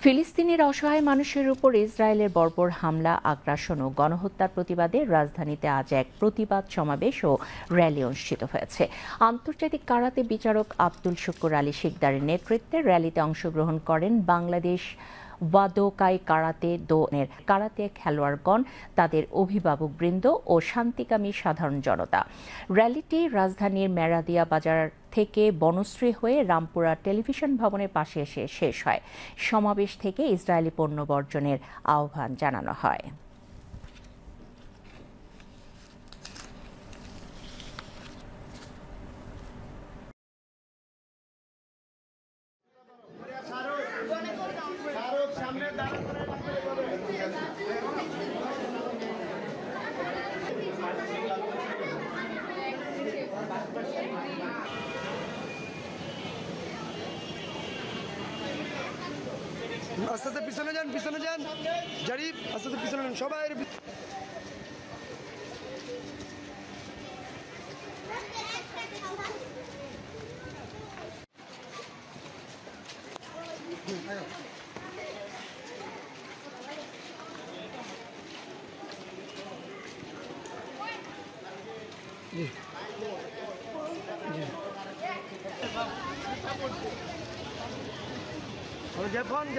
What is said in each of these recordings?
ফিলিস্তিনের অসহায় মানুষের উপর ইসরায়েলের বর্বর হামলা, আগ্রাসন ও গণহত্যার প্রতিবাদে রাজধানীতে আজ এক প্রতিবাদ সমাবেশ ও র্যালি অনুষ্ঠিত হয়েছে। আন্তর্জাতিক কারাতে বিচারক আব্দুল শুকুর আলী শিকদারের নেতৃত্বে র্যালিতে অংশগ্রহণ করেন বাংলাদেশ ওয়াদোকাই কারাতে দোনের কারাতে খেলোয়াড়গণ, তাদের অভিভাবকবৃন্দ ও শান্তিকামী সাধারণ জনতা। র্যালিটি রাজধানীর মেরাদিয়া বাজার থেকে বনশ্রী হয়ে রামপুরা টেলিভিশন ভবনের পাশে এসে শেষ হয়। সমাবেশ থেকে ইসরায়েলি পণ্য বর্জনের আহ্বান জানানো হয়। আস্তে আস্তে পিছনে যান জারিফ, আস্তে আস্তে পিছনে যান সবাই।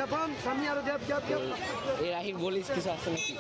জাপান সামনে আরো জ্যাপ এই রাহির বলিস কিছু আছে নাকি?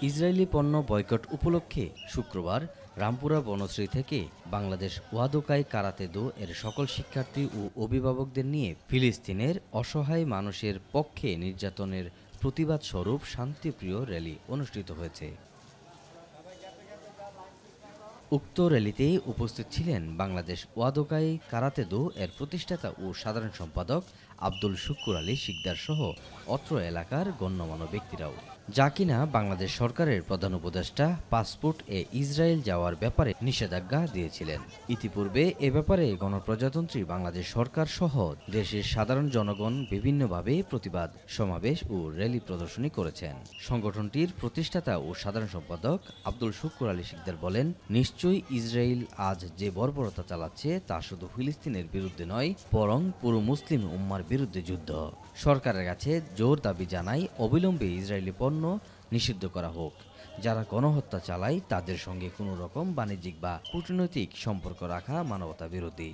ইসরায়েলি পণ্য বয়কট উপলক্ষে শুক্রবার রামপুরা বনশ্রী থেকে বাংলাদেশ ওয়াদোকাই কারাতে দো এর সকল শিক্ষার্থী ও অভিভাবকদের নিয়ে ফিলিস্তিনের অসহায় মানুষের পক্ষে নির্যাতনের প্রতিবাদ স্বরূপ শান্তিপ্রিয় র্যালি অনুষ্ঠিত হয়েছে। উক্ত র্যালিতে উপস্থিত ছিলেন বাংলাদেশ ওয়াদোকাই কারাতে দো এর প্রতিষ্ঠাতা ও সাধারণ সম্পাদক আব্দুল শুকুর আলী শিকদার সহ অত্র এলাকার গণ্যমান্য ব্যক্তিরাও, যা কিনা বাংলাদেশ সরকারের প্রধান উপদেষ্টা পাসপোর্ট ইসরায়েল যাওয়ার ব্যাপারে নিষেধাজ্ঞা দিয়েছিলেন। ইতিপূর্বে এ ব্যাপারে গণপ্রজাতন্ত্রী বাংলাদেশ সরকার সহ দেশের সাধারণ জনগণ বিভিন্নভাবে প্রতিবাদ সমাবেশ ও র্যালি প্রদর্শনী করেছেন। সংগঠনটির প্রতিষ্ঠাতা ও সাধারণ সম্পাদক আব্দুল শুকুর আলী শিকদার বলেন, নিশ্চয়ই ইসরায়েল আজ যে বর্বরতা চালাচ্ছে তা শুধু ফিলিস্তিনের বিরুদ্ধে নয়, বরং পুরো মুসলিম উম্মার বিরুদ্ধে যুদ্ধ। সরকারের কাছে জোর দাবি জানাই অবিলম্বে ইসরায়েলি পণ্য নিষিদ্ধ করা হোক। যারা গণহত্যা চালায় তাদের সঙ্গে কোনো রকম বাণিজ্যিক বা কূটনৈতিক সম্পর্ক রাখা মানবতা বিরোধী।